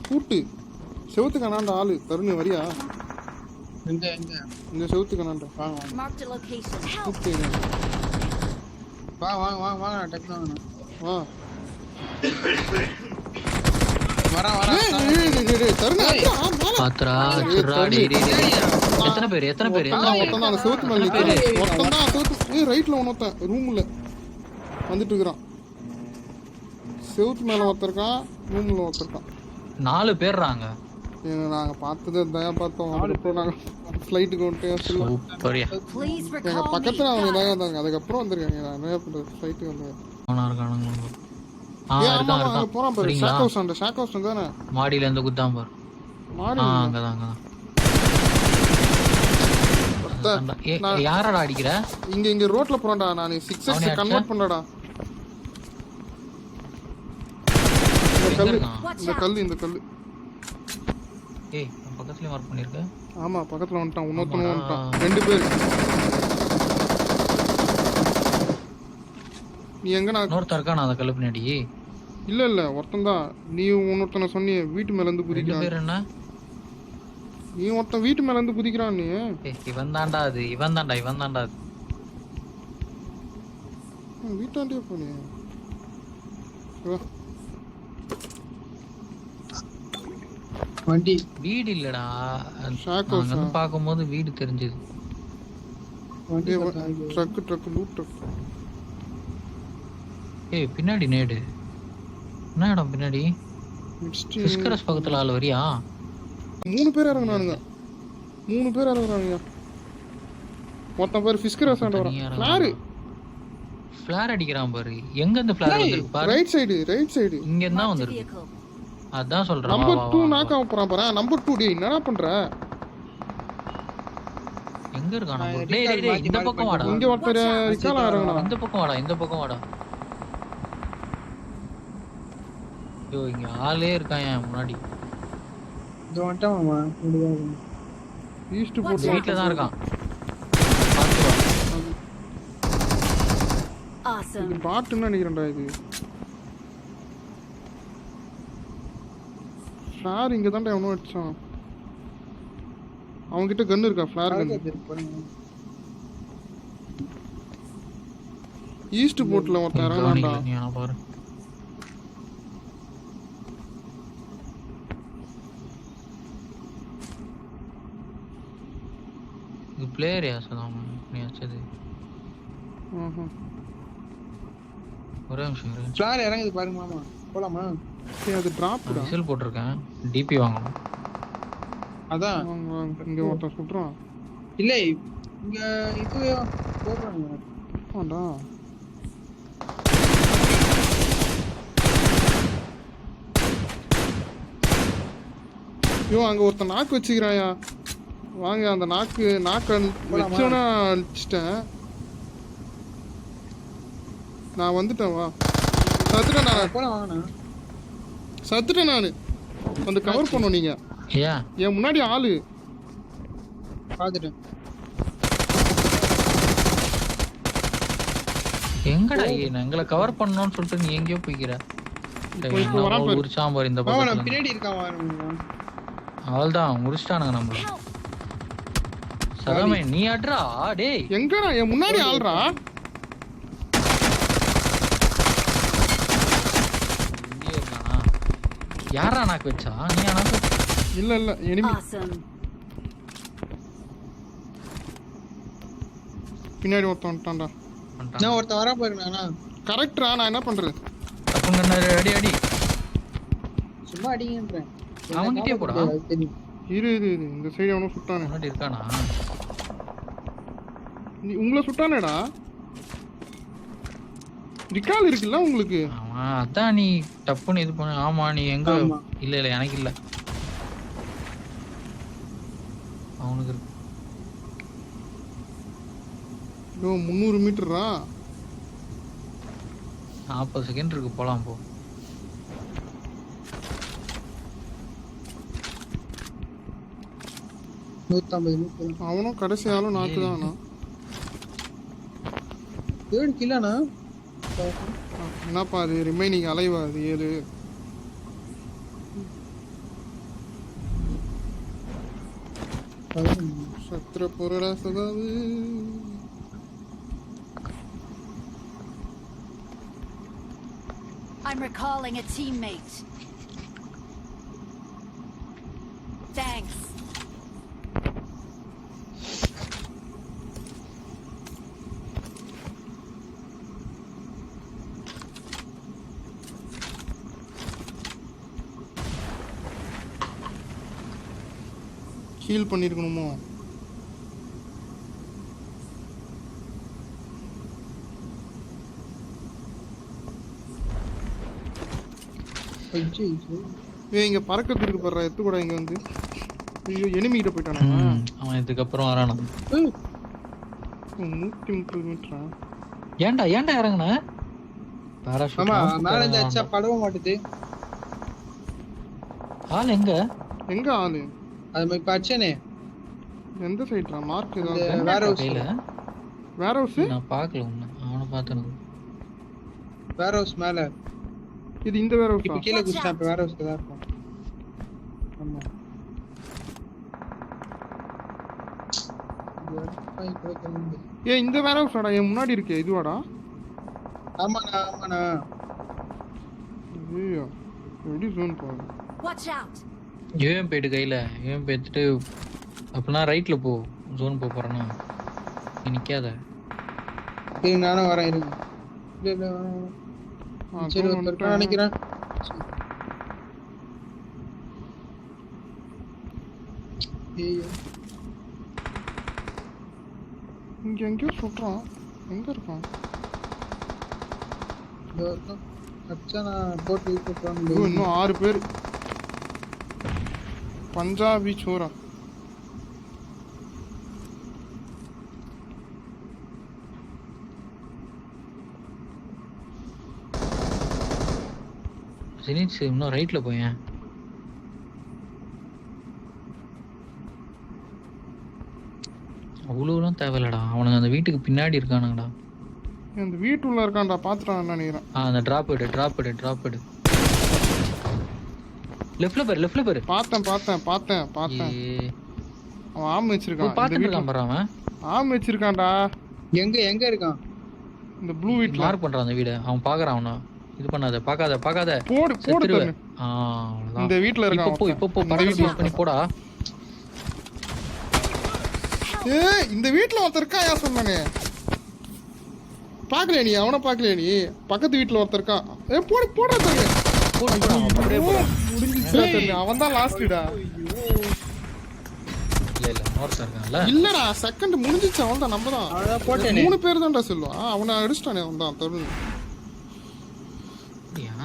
கூட்டு செவுத்து கணாண்ட ஆளு தருணு வரியா? எங்க இந்த செவுத்து கணாண்ட வாங்க Marked a location. Help! கூட்டு வாங்க டக்கு வாங்க வா. வரேன் பாத்துடா சுரா டேய் எத்தனை பேர் ஒருத்தன் தான் செவுத்து மேல நிக்கிறான். ஒருத்தன் தான் செவுத்து ரைட்ல ஒருத்தன் ரூம்ல வந்துட்டு இருக்கிறான். செவுத்து மேல ஒருத்தருக்கான், ரூம்ல ஒருத்தருக்கான். 4 பேர்றாங்க. நாங்க பார்த்தது தயா பார்த்தோம். அதுக்கப்புறம் நாங்க ஃப்ளைட்டுக்கு வந்துட்டோம். சூப்பர்யா. Please எங்க recall பக்கத்துல அவங்க me. தயா வந்தாங்க. அதுக்கப்புறம் வந்திருக்காங்க. நான் என்ன பண்றது ஃப்ளைட்டுக்கு வந்தாங்க. அவனா இருக்கானுங்க. அங்க போறான் பாரு. ஷாக் ஹவுஸ் தானே மாடியில இருந்து குத்தாம் பாரு. மாறி அங்கதான் யாரடா அடிக்கிற? இங்க ரோட்ல போறேன்டா. நான் 6x கன்வர்ட் பண்ணடா. இந்த கல்லு ஏய் பக்கத்துலயே மார்க் பண்ணிருக்க. ஆமா பக்கத்துல வந்துட்டான். இன்னொருத்தனும் வந்துட்டான். 2 பேர். நீ எங்க? நான் இன்னொருத்தன் இருக்கானா அந்த கல்லு பின்னாடி? இல்ல ஒருத்தன் தான். நீ இன்னொருத்தனை சொன்னியே வீட்டு மேல இருந்து குதிக்கிறான். பேர் என்ன? நீ ஒருத்தன் வீட்டு மேல இருந்து குதிக்கிறான். நீ இவன் தான்டா அது. இவன் தான்டா அது. வீட்டாண்டே போனே. வண்டி வீடு இல்லடா. ஷாக் நாங்க வந்து பாக்கும்போது வீடு தெரிஞ்சது. ட்ரக் லூட் ட்ரக். ஏய் பின்னாடி நேடு. என்ன இடம் பின்னாடி? ஃபிஸ்கரஸ் பக்கத்துல ஆள் வரியா? 3 பேர் இறங்குறானுங்க. 3 பேர் இறங்குறானுங்க. மொத்தம் பேர் ஃபிஸ்கரஸ் ஆண்ட வரான். ஃபிளார் அடிக்கிறான் பாரு. எங்க இந்த ஃபிளார் வந்திருக்கு பாரு. ரைட் சைடு இங்க இருந்தா வந்திருக்கு. அதான் சொல்றேன். நம்பர் 2 நாக் ஆக போறான் பாரு. நம்பர் 2 டேய் என்னடா பண்ற? எங்க இருக்கானே? டேய் இந்த பக்கம் வாடா. இங்க ஒருத்தர் ரிகால் ஆறங்கடா. இந்த பக்கம் வாடா. யோ இங்க ஆளே இருக்கான் முன்னாடி. இது வந்துட்டான் மாமா. ஈஸ்ட் போட் வீட்ல தான் இருக்கான். Awesome. இது பாட்டுன்னு நினைக்கிறேன்டா இது. ஃபிளார் இங்க தான்டா எவனோ அடிச்சான். அவங்க கிட்ட கன் இருக்கா? ஃபிளார் கன். ஈஸ்ட் போட்ல ஒருத்தன் இறங்குறான்டா. நீ பாரு. இது பிளேயர் யாசலாம் நீ அச்சது. ஒரே நிமிஷம். ஃபிளார் இறங்குது பாருங்க மாமா. போலாமா? அது டிராப் டா. விசில் போட்டுருக்கேன். டிபி வாங்கணும். அதான் இங்க ஒருத்தன் சுடுறான். இல்ல இங்க இது போறாங்க. ஆண்டா. அங்க ஒருத்தன் நாக்கு வச்சுக்கிறாயா. வாங்க அந்த நாக்கு வச்சோன்னா அடிச்சிட்டேன். நான் வந்துட்டேன். வா சத்துட்டேன் நான். வந்து கவர் பண்ணோம் நீங்க. என் முன்னாடி ஆளு பாத்துட்டேன். எங்கடா எங்களை கவர் பண்ணணும்னு சொல்லிட்டு நீ எங்கேயோ போய்க்கிற. ஒரு சாம்பார் இந்த பக்கம் பின்னாடி இருக்கான். அவள்தான் முடிச்சிட்டானுங்க நம்மள. சதமே நீ ஆட்றா. டேய் எங்கடா? என் முன்னாடி ஆள்றா. யாரா நாக்கு வச்சா? நீ நாக்கு? இல்ல எனிமி. பின்னாடி ஒருத்தன் வந்துட்டான்டா. நான் ஒருத்தன் வரா பாருங்கண்ணா. கரெக்டா? நான் என்ன பண்றது? தப்புங்க. அடி சும்மா அடிங்கன்றேன். அவன்கிட்டயே போடா. இரு இந்த சைடு அவனோ சுட்டானே. முன்னாடி இருக்கானா? நீ உங்களை சுட்டானேடா. ரிகால் இருக்குல்ல உங்களுக்கு? அதான் நீ டப்புன்னு இது பண்ண. ஆமா நீ எங்க? இல்ல எனக்கு இல்ல. அவனுக்கு இருக்கு. 300 மீட்டரா? 40 செகண்ட் இருக்கு. போலாம் போ. அவனும் கடைசி ஆளும் நாக்கு தானா? தேர்ட் கில்லானா? என்னப்பா அது ரிமைனிங் அலைவா அது 7. சத்திர பொருடா சகாவு. I'm recalling a teammate. Thanks. Heal பண்ணிருக்கணுமோ? இங்க பறக்கத்து இருக்கு பாரு, எத்து கூட இங்க வந்து. ஐயோ எனிமி கிட்ட போயிட்டானா? அவன் இதுக்கப்புறம் வரானா? 130 மீட்டரா? ஏன்டா இறங்குன? ஆமா மேல இருந்து அடிச்சா படவே மாட்டுது. ஆள் எங்க ஆளு? அது மாதிரி பச்சனே எந்த சைடுடா? மார்க் இந்த ஏதாவது வேற கையில? வேர் ஹவுஸ்? நான் பார்க்கல உன்னை. அவனை பார்த்தேன். வேற ஹவுஸ் மேல. இது இந்த வேர் இப்ப ஹவுஸ். கீழ குதிச்சா அப்ப வேற ஹவுஸ்ல தான் இருக்கும். ஆமா இந்த வேர் ஹவுஸ்டா? என் முன்னாடி இருக்கே இதுவாடா? ஆமாண்ணா. ஐயோ எப்படி ஜோன் போகுது? Watch out. யூஎம் போயிட்டு கையில யூஎம் எடுத்துட்டு அப்படின்னா ரைட்ல போ. ஜோன் போறேன்னா நீ நிக்காத. சரி நானும் வரேன் இருங்க. இல்ல சரி ஒருத்தர் நினைக்கிறேன். இங்க எங்கேயோ சொல்றான். எங்க இருக்கான்? அச்சா நான் போட்டு இன்னும் 6 பேர். பஞ்சாபி சோரா. ஜெனிட்ஸ் இன்னும் ரைட்ல போயேன். அவ்வளோலாம் தேவையில்லடா. அவனுங்க அந்த வீட்டுக்கு பின்னாடி இருக்கானுங்கடா. அந்த வீட்டுள்ள இருக்கான்டா, பாத்துட்டான் நினைக்கிறேன். அந்த டிராப் எடு. லெஃப்ட்ல பாரு. பார்த்தேன். அவன் ஆம் வச்சிருக்கான். பாத்துட்டு இருக்கான் பாரு. அவன் ஆம் வச்சிருக்கான்டா. எங்க இருக்கான்? இந்த ப்ளூ வீட்ல மார்க் பண்றான் அந்த வீட. அவன் பாக்குறான். அவன இது பண்ணாத, பார்க்காத. போடு செத்துருவேன். இந்த வீட்ல இருக்கான். இப்போ பரவாயில்ல, யூஸ் பண்ணி போடா. இந்த வீட்ல ஒருத்தர் இருக்கா. யா சொன்னானே பாக்கலையா நீ? அவனை பாக்கலையா நீ? பக்கத்து வீட்ல ஒருத்தர் இருக்கான். போடா தம்பி. முடிஞ்சிச்சு. அவன் தான் லாஸ்ட்டா. இல்ல நார்த் இருக்கான்ல. இல்லடா செகண்ட் முடிஞ்சிச்சு. அவன் தான். நம்ம தான் 3 பேர் தான்டா சொல்லுவான். அவனை அடிச்சிட்டானே. அவன் தான் தருண். அப்படியா?